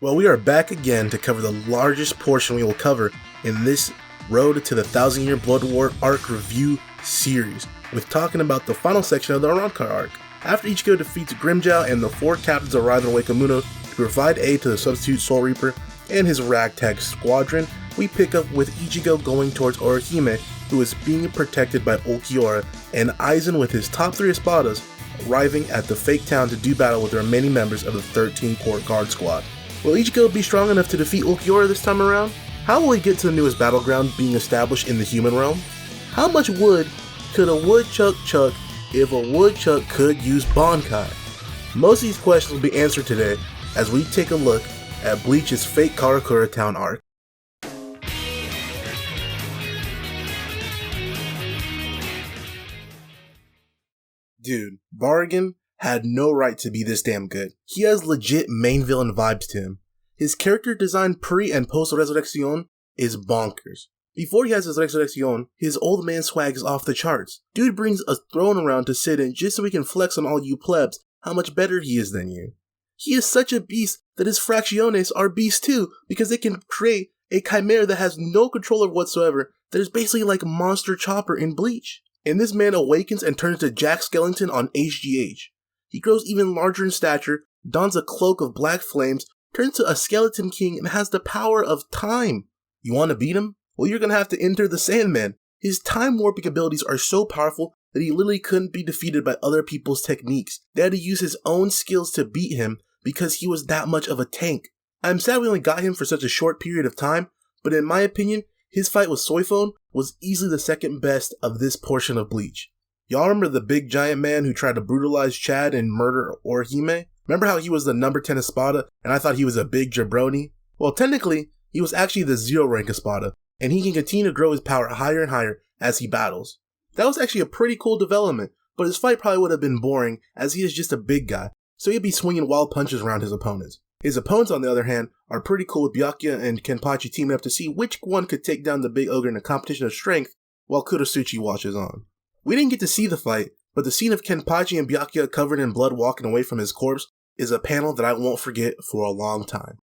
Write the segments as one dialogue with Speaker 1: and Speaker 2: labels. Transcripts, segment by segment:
Speaker 1: Well, we are back again to cover the largest portion we will cover in this Road to the Thousand Year Blood War arc review series, with talking about the final section of the Arrancars arc. After Ichigo defeats Grimmjow and the four captains arrive in Wake of Mundo to provide aid to the substitute Soul Reaper and his ragtag squadron, we pick up with Ichigo going towards Orihime, who is being protected by Ulquiorra, and Aizen with his top 3 Espadas arriving at the fake town to do battle with the remaining members of the 13 Court Guard squad. Will Ichigo be strong enough to defeat Ulquiorra this time around? How will he get to the newest battleground being established in the human realm? How much wood could a woodchuck chuck if a woodchuck could use Bankai? Most of these questions will be answered today as we take a look at Bleach's fake Karakura town arc. Dude, Bargain had no right to be this damn good. He has legit main villain vibes to him. His character design pre and post Resurrección is bonkers. Before he has his Resurrección, his old man swag is off the charts. Dude brings a throne around to sit in just so he can flex on all you plebs how much better he is than you. He is such a beast that his fracciones are beasts too, because they can create a chimera that has no controller whatsoever that is basically like Monster Chopper in Bleach. And this man awakens and turns to Jack Skellington on HGH. He grows even larger in stature, dons a cloak of black flames, turns to a skeleton king, and has the power of time. You want to beat him? Well, you're going to have to enter the Sandman. His time warping abilities are so powerful that he literally couldn't be defeated by other people's techniques. They had to use his own skills to beat him because he was that much of a tank. I'm sad we only got him for such a short period of time, but in my opinion, his fight with Soifone was easily the second best of this portion of Bleach. Y'all remember the big giant man who tried to brutalize Chad and murder Orihime? Remember how he was the number 10 Espada and I thought he was a big jabroni? Well, technically, he was actually the 0 rank Espada, and he can continue to grow his power higher and higher as he battles. That was actually a pretty cool development, but his fight probably would have been boring as he is just a big guy, so he'd be swinging wild punches around his opponents. His opponents, on the other hand, are pretty cool with Byakuya and Kenpachi teaming up to see which one could take down the big ogre in a competition of strength while Kurosuchi watches on. We didn't get to see the fight, but the scene of Kenpachi and Byakuya covered in blood walking away from his corpse is a panel that I won't forget for a long time.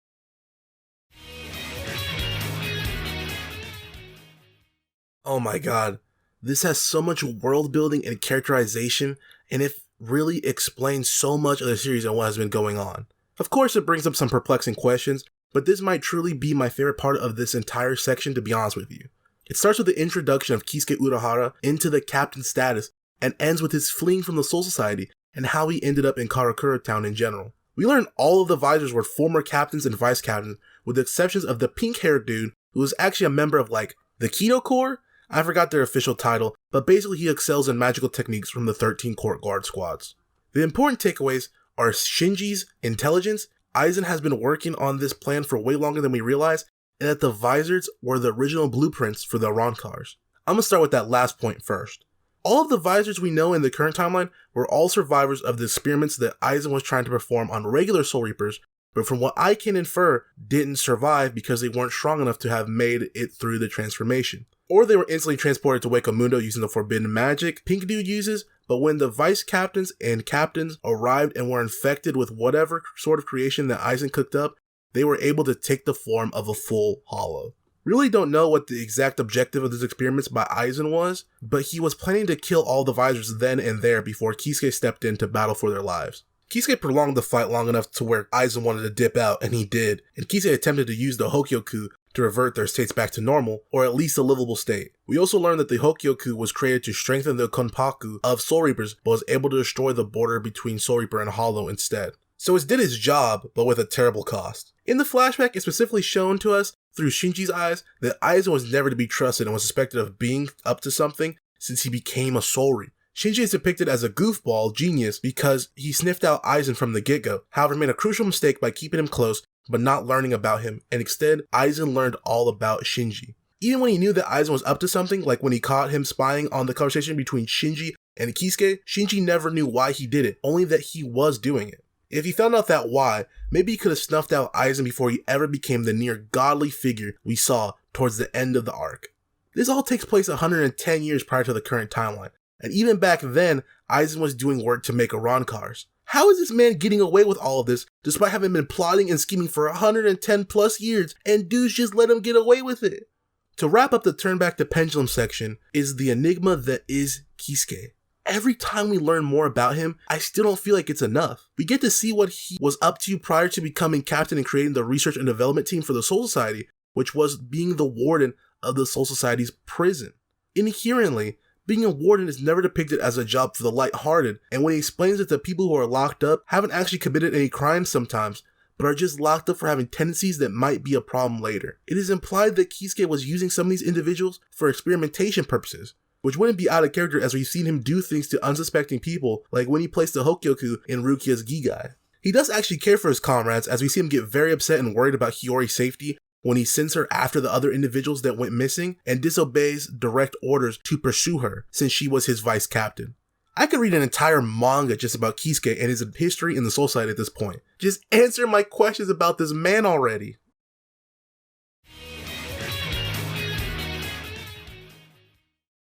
Speaker 1: Oh my god, this has so much world building and characterization, and it really explains so much of the series and what has been going on. Of course, it brings up some perplexing questions, but this might truly be my favorite part of this entire section, to be honest with you. It starts with the introduction of Kisuke Urahara into the captain status and ends with his fleeing from the Soul Society and how he ended up in Karakura town in general. We learn all of the visors were former captains and vice captains, with the exceptions of the pink-haired dude who was actually a member of the Kido Corps? I forgot their official title, but basically he excels in magical techniques from the 13 Court Guard squads. The important takeaways are Shinji's intelligence. Aizen has been working on this plan for way longer than we realize, and that the visors were the original blueprints for the Arrancars. I'm gonna start with that last point first. All of the visors we know in the current timeline were all survivors of the experiments that Aizen was trying to perform on regular Soul Reapers, but from what I can infer, didn't survive because they weren't strong enough to have made it through the transformation. Or they were instantly transported to Wake of Mundo using the forbidden magic Pink Dude uses, but when the vice captains and captains arrived and were infected with whatever sort of creation that Aizen cooked up, they were able to take the form of a full hollow. Really don't know what the exact objective of these experiments by Aizen was, but he was planning to kill all the visors then and there before Kisuke stepped in to battle for their lives. Kisuke prolonged the fight long enough to where Aizen wanted to dip out, and he did, and Kisuke attempted to use the Hokyoku to revert their states back to normal, or at least a livable state. We also learned that the Hokyoku was created to strengthen the Konpaku of Soul Reapers, but was able to destroy the border between Soul Reaper and Hollow instead. So it did its job, but with a terrible cost. In the flashback, it's specifically shown to us through Shinji's eyes that Aizen was never to be trusted and was suspected of being up to something since he became a Soul Reaper. Shinji is depicted as a goofball genius because he sniffed out Aizen from the get-go, however made a crucial mistake by keeping him close but not learning about him, and instead, Aizen learned all about Shinji. Even when he knew that Aizen was up to something, like when he caught him spying on the conversation between Shinji and Kisuke, Shinji never knew why he did it, only that he was doing it. If he found out that why, maybe he could have snuffed out Aizen before he ever became the near godly figure we saw towards the end of the arc. This all takes place 110 years prior to the current timeline, and even back then, Aizen was doing work to make Arrancars. How is this man getting away with all of this despite having been plotting and scheming for 110 plus years and dudes just let him get away with it? To wrap up the turn back to pendulum section is the enigma that is Kisuke. Every time we learn more about him, I still don't feel like it's enough. We get to see what he was up to prior to becoming captain and creating the research and development team for the Soul Society, which was being the warden of the Soul Society's prison. Inherently, being a warden is never depicted as a job for the lighthearted, and when he explains that the people who are locked up haven't actually committed any crimes sometimes, but are just locked up for having tendencies that might be a problem later. It is implied that Kisuke was using some of these individuals for experimentation purposes, which wouldn't be out of character as we've seen him do things to unsuspecting people, like when he placed the Hokyoku in Rukia's Gigai. He does actually care for his comrades, as we see him get very upset and worried about Hiyori's safety when he sends her after the other individuals that went missing and disobeys direct orders to pursue her since she was his vice captain. I could read an entire manga just about Kisuke and his history in the Soul Society at this point. Just answer my questions about this man already.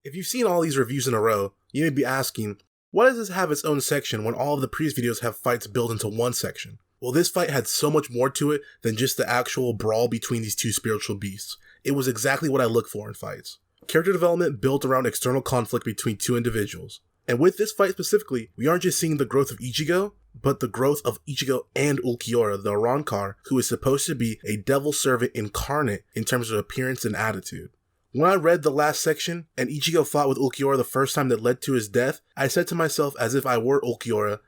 Speaker 1: If you've seen all these reviews in a row, you may be asking, why does this have its own section when all of the previous videos have fights built into one section? Well, this fight had so much more to it than just the actual brawl between these two spiritual beasts. It was exactly what I look for in fights. Character development built around external conflict between two individuals. And with this fight specifically, we aren't just seeing the growth of Ichigo, but the growth of Ichigo and Ulquiorra, the Arrancars, who is supposed to be a devil servant incarnate in terms of appearance and attitude. When I read the last section, and Ichigo fought with Ulquiorra the first time that led to his death, I said to myself as if I were Ulquiorra,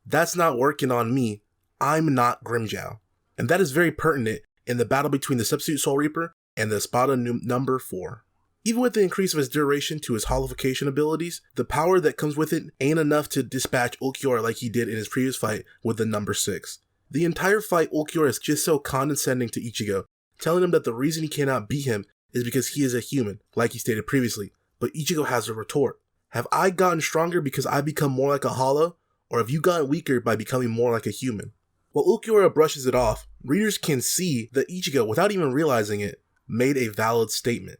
Speaker 1: that's not working on me, I'm not Grimmjow. And that is very pertinent in the battle between the Substitute Soul Reaper and the Espada number 4. Even with the increase of his duration to his holification abilities, the power that comes with it ain't enough to dispatch Ulquiorra like he did in his previous fight with the number 6. The entire fight, Ulquiorra is just so condescending to Ichigo, telling him that the reason he cannot beat him is because he is a human, like he stated previously. But Ichigo has a retort. Have I gotten stronger because I become more like a hollow, or have you gotten weaker by becoming more like a human? While Ulquiorra brushes it off, readers can see that Ichigo, without even realizing it, made a valid statement.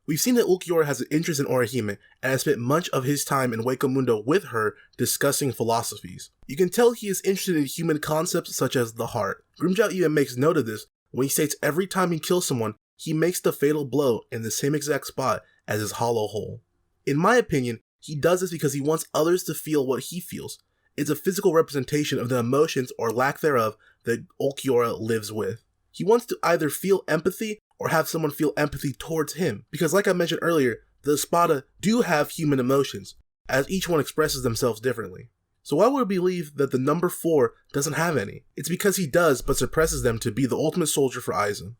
Speaker 1: We've seen that Ulquiorra has an interest in Orihime and has spent much of his time in Hueco Mundo with her discussing philosophies. You can tell he is interested in human concepts such as the heart. Grimmjow even makes note of this when he states every time he kills someone, he makes the fatal blow in the same exact spot as his hollow hole. In my opinion, he does this because he wants others to feel what he feels. It's a physical representation of the emotions or lack thereof that Ulquiorra lives with. He wants to either feel empathy or have someone feel empathy towards him, because like I mentioned earlier, the Espada do have human emotions, as each one expresses themselves differently. So why would we believe that the number 4 doesn't have any? It's because he does, but suppresses them to be the ultimate soldier for Aizen.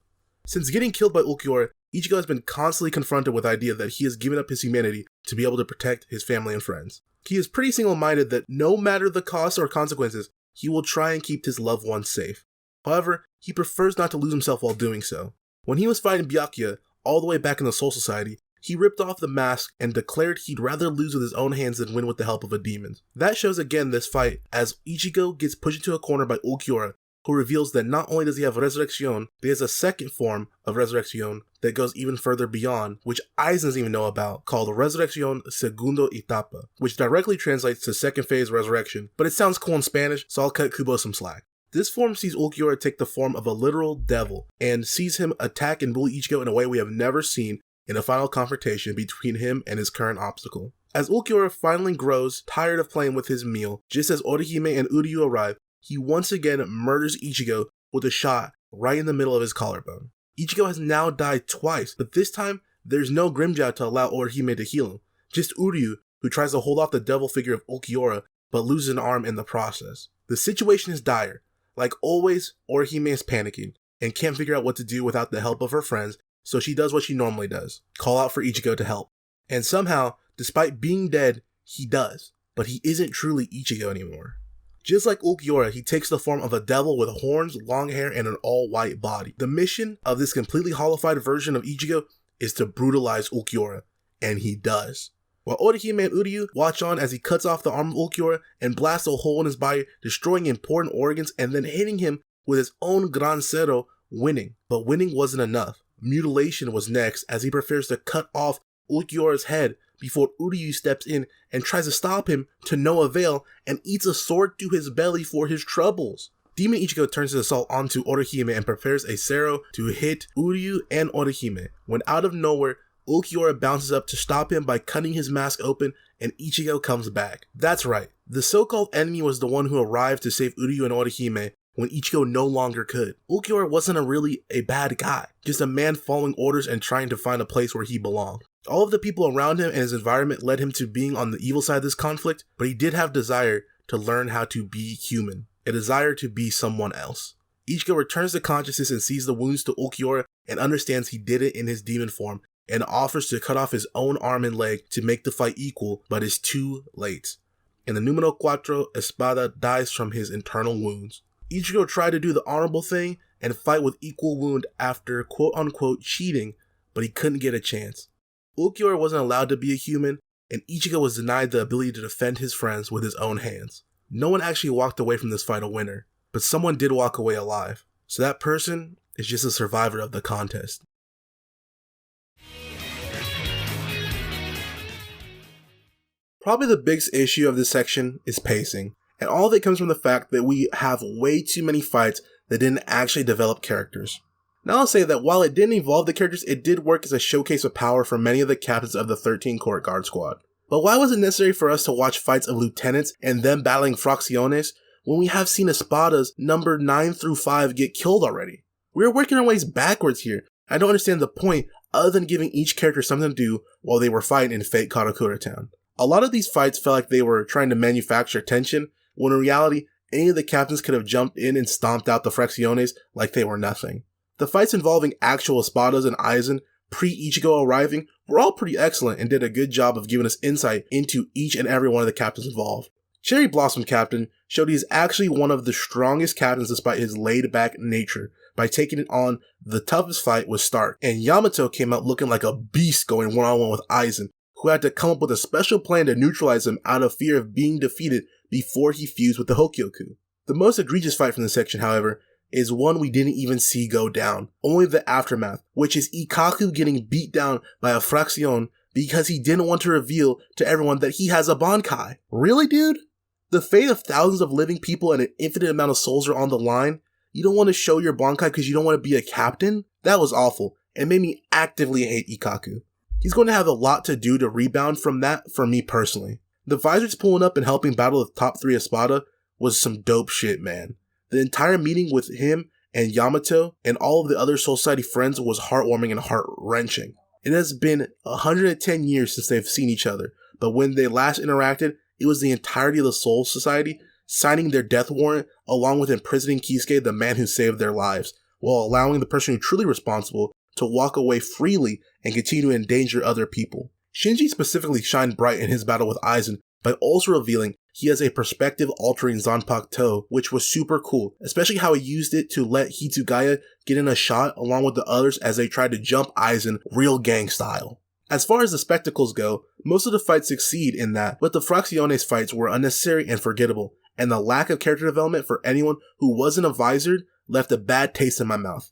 Speaker 1: Since getting killed by Ulquiorra, Ichigo has been constantly confronted with the idea that he has given up his humanity to be able to protect his family and friends. He is pretty single-minded that no matter the cost or consequences, he will try and keep his loved ones safe. However, he prefers not to lose himself while doing so. When he was fighting Byakuya, all the way back in the Soul Society, he ripped off the mask and declared he'd rather lose with his own hands than win with the help of a demon. That shows again this fight, as Ichigo gets pushed into a corner by Ulquiorra, who reveals that not only does he have Resurrection, but he has a second form of Resurrection that goes even further beyond, which Aizen doesn't even know about, called Resurrection Segundo Etapa, which directly translates to second phase resurrection, but it sounds cool in Spanish, so I'll cut Kubo some slack. This form sees Ulquiorra take the form of a literal devil, and sees him attack and bully Ichigo in a way we have never seen in a final confrontation between him and his current obstacle. As Ulquiorra finally grows tired of playing with his meal, just as Orihime and Uryu arrive, he once again murders Ichigo with a shot right in the middle of his collarbone. Ichigo has now died twice, but this time, there's no Grimmjow to allow Orihime to heal him. Just Uryu, who tries to hold off the devil figure of Ulquiorra, but loses an arm in the process. The situation is dire. Like always, Orihime is panicking, and can't figure out what to do without the help of her friends, so she does what she normally does, call out for Ichigo to help. And somehow, despite being dead, he does, but he isn't truly Ichigo anymore. Just like Ulquiorra, he takes the form of a devil with horns, long hair, and an all-white body. The mission of this completely holified version of Ichigo is to brutalize Ulquiorra, and he does. While Orihime and Uryu watch on as he cuts off the arm of Ulquiorra and blasts a hole in his body, destroying important organs and then hitting him with his own Gran Zero, winning. But winning wasn't enough. Mutilation was next, as he prefers to cut off Ulquiorra's head before Uryu steps in and tries to stop him to no avail and eats a sword to his belly for his troubles. Demon Ichigo turns his assault onto Orihime and prepares a Sero to hit Uryu and Orihime, when out of nowhere, Ulquiorra bounces up to stop him by cutting his mask open, and Ichigo comes back. That's right, the so-called enemy was the one who arrived to save Uryu and Orihime when Ichigo no longer could. Ulquiorra wasn't really a bad guy, just a man following orders and trying to find a place where he belonged. All of the people around him and his environment led him to being on the evil side of this conflict, but he did have desire to learn how to be human. A desire to be someone else. Ichigo returns to consciousness and sees the wounds to Ulquiorra and understands he did it in his demon form and offers to cut off his own arm and leg to make the fight equal, but is too late. In the numero cuatro, Espada dies from his internal wounds. Ichigo tried to do the honorable thing and fight with equal wound after quote-unquote cheating, but he couldn't get a chance. Ulquiorra wasn't allowed to be a human, and Ichigo was denied the ability to defend his friends with his own hands. No one actually walked away from this fight a winner, but someone did walk away alive. So that person is just a survivor of the contest. Probably the biggest issue of this section is pacing, and all of it comes from the fact that we have way too many fights that didn't actually develop characters. Now I'll say that while it didn't evolve the characters, it did work as a showcase of power for many of the captains of the 13 Court Guard Squad. But why was it necessary for us to watch fights of lieutenants and them battling fracciones when we have seen Espadas numbered 9 through 5 get killed already? We're working our ways backwards here. I don't understand the point other than giving each character something to do while they were fighting in fake Karakura town. A lot of these fights felt like they were trying to manufacture tension, when in reality, any of the captains could have jumped in and stomped out the fracciones like they were nothing. The fights involving actual Espadas and Aizen pre-Ichigo arriving were all pretty excellent and did a good job of giving us insight into each and every one of the captains involved. Cherry Blossom Captain showed he is actually one of the strongest captains despite his laid-back nature by taking it on the toughest fight with Stark, and Yamato came out looking like a beast going one-on-one with Aizen, who had to come up with a special plan to neutralize him out of fear of being defeated before he fused with the Hokyoku. The most egregious fight from this section, however, is one we didn't even see go down, only the aftermath, which is Ikkaku getting beat down by a fraction because he didn't want to reveal to everyone that he has a Bankai. Really, dude? The fate of thousands of living people and an infinite amount of souls are on the line? You don't want to show your Bankai because you don't want to be a captain? That was awful, and made me actively hate Ikkaku. He's going to have a lot to do to rebound from that for me personally. The Visors pulling up and helping battle the top 3 Espada was some dope shit, man. The entire meeting with him and Yamato and all of the other Soul Society friends was heartwarming and heart-wrenching. It has been 110 years since they've seen each other, but when they last interacted, it was the entirety of the Soul Society signing their death warrant along with imprisoning Kisuke, the man who saved their lives, while allowing the person who truly responsible to walk away freely and continue to endanger other people. Shinji specifically shined bright in his battle with Aizen by also revealing he has a perspective-altering Zanpakuto, which was super cool, especially how he used it to let Hitsugaya get in a shot along with the others as they tried to jump Aizen real gang style. As far as the spectacles go, most of the fights succeed in that, but the Fracciones fights were unnecessary and forgettable, and the lack of character development for anyone who wasn't a Visored left a bad taste in my mouth.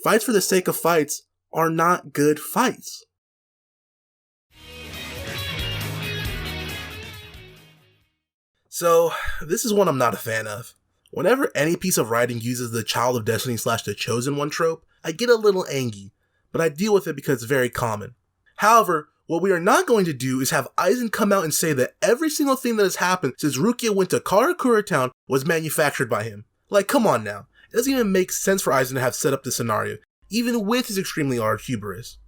Speaker 1: Fights for the sake of fights are not good fights. So, this is one I'm not a fan of. Whenever any piece of writing uses the Child of Destiny / the Chosen One trope, I get a little angry, but I deal with it because it's very common. However, what we are not going to do is have Aizen come out and say that every single thing that has happened since Rukia went to Karakura town was manufactured by him. Like, come on now. It doesn't even make sense for Aizen to have set up this scenario, even with his extremely large hubris.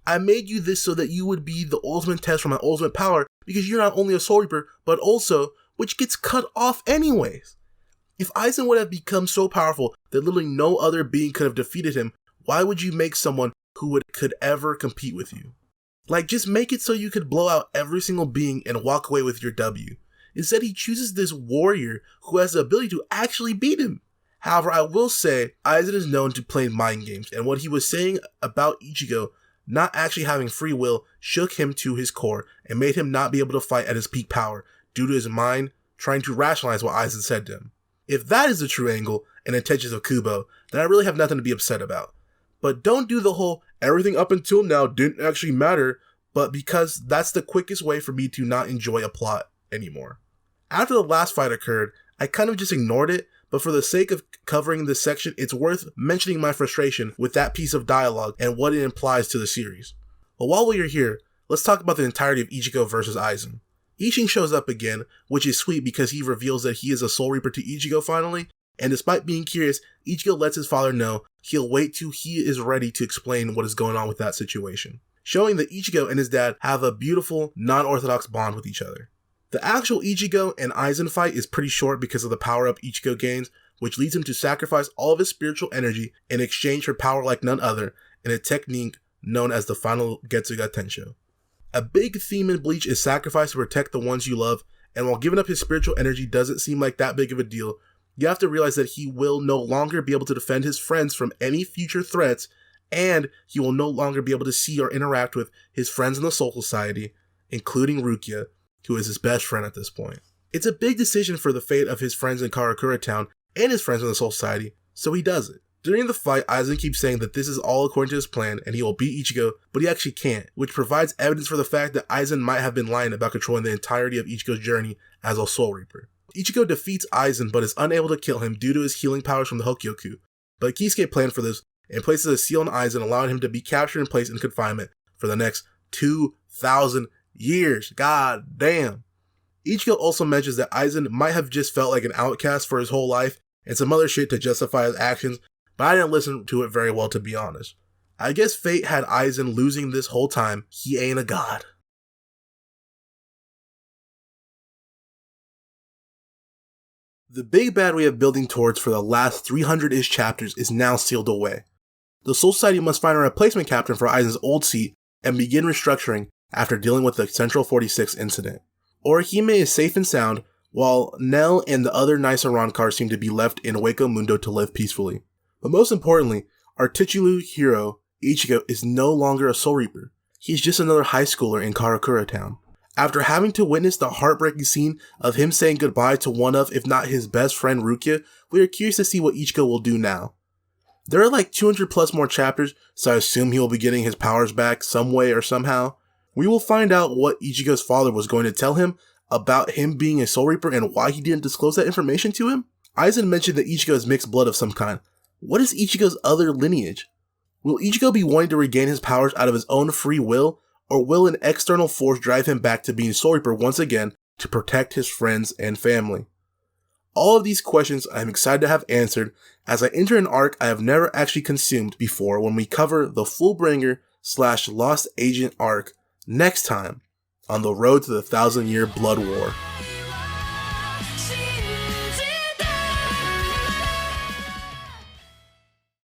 Speaker 1: I made you this so that you would be the ultimate test for my ultimate power because you're not only a Soul Reaper, but also which gets cut off anyways. If Aizen would have become so powerful that literally no other being could have defeated him, why would you make someone who could ever compete with you? Like, just make it so you could blow out every single being and walk away with your W. Instead, he chooses this warrior who has the ability to actually beat him. However, I will say, Aizen is known to play mind games, and what he was saying about Ichigo not actually having free will shook him to his core and made him not be able to fight at his peak power due to his mind trying to rationalize what Aizen said to him. If that is the true angle and intentions of Kubo, then I really have nothing to be upset about. But don't do the whole everything up until now didn't actually matter but because that's the quickest way for me to not enjoy a plot anymore. After the last fight occurred, I kind of just ignored it, but for the sake of covering this section, it's worth mentioning my frustration with that piece of dialogue and what it implies to the series. But while we're here, let's talk about the entirety of Ichigo versus Aizen. Ishin shows up again, which is sweet because he reveals that he is a Soul Reaper to Ichigo finally, and despite being curious, Ichigo lets his father know he'll wait till he is ready to explain what is going on with that situation, showing that Ichigo and his dad have a beautiful, non-orthodox bond with each other. The actual Ichigo and Aizen fight is pretty short because of the power-up Ichigo gains, which leads him to sacrifice all of his spiritual energy in exchange for power like none other in a technique known as the final Getsuga Tensho. A big theme in Bleach is sacrifice to protect the ones you love, and while giving up his spiritual energy doesn't seem like that big of a deal, you have to realize that he will no longer be able to defend his friends from any future threats, and he will no longer be able to see or interact with his friends in the Soul Society, including Rukia, who is his best friend at this point. It's a big decision for the fate of his friends in Karakura Town and his friends in the Soul Society, so he does it. During the fight, Aizen keeps saying that this is all according to his plan and he will beat Ichigo, but he actually can't, which provides evidence for the fact that Aizen might have been lying about controlling the entirety of Ichigo's journey as a Soul Reaper. Ichigo defeats Aizen but is unable to kill him due to his healing powers from the Hokyoku, but Kisuke planned for this and places a seal on Aizen, allowing him to be captured and placed in confinement for the next 2,000 years. God damn. Ichigo also mentions that Aizen might have just felt like an outcast for his whole life and some other shit to justify his actions, but I didn't listen to it very well, to be honest. I guess fate had Aizen losing this whole time. He ain't a god. The big bad we have building towards for the last 300-ish chapters is now sealed away. The Soul Society must find a replacement captain for Aizen's old seat and begin restructuring after dealing with the Central 46 incident. Orihime is safe and sound, while Nell and the other nice Arrancars seem to be left in Hueco Mundo to live peacefully. But most importantly, our titular hero, Ichigo, is no longer a Soul Reaper. He's just another high schooler in Karakura Town. After having to witness the heartbreaking scene of him saying goodbye to one of, if not his best friend Rukia, we are curious to see what Ichigo will do now. There are like 200 plus more chapters, so I assume he will be getting his powers back some way or somehow. We will find out what Ichigo's father was going to tell him about him being a Soul Reaper and why he didn't disclose that information to him. Aizen mentioned that Ichigo is mixed blood of some kind. What is Ichigo's other lineage? Will Ichigo be wanting to regain his powers out of his own free will, or will an external force drive him back to being Soul Reaper once again to protect his friends and family? All of these questions I am excited to have answered as I enter an arc I have never actually consumed before when we cover the Fullbringer/Lost Agent arc next time on the road to the 1,000-year Blood War.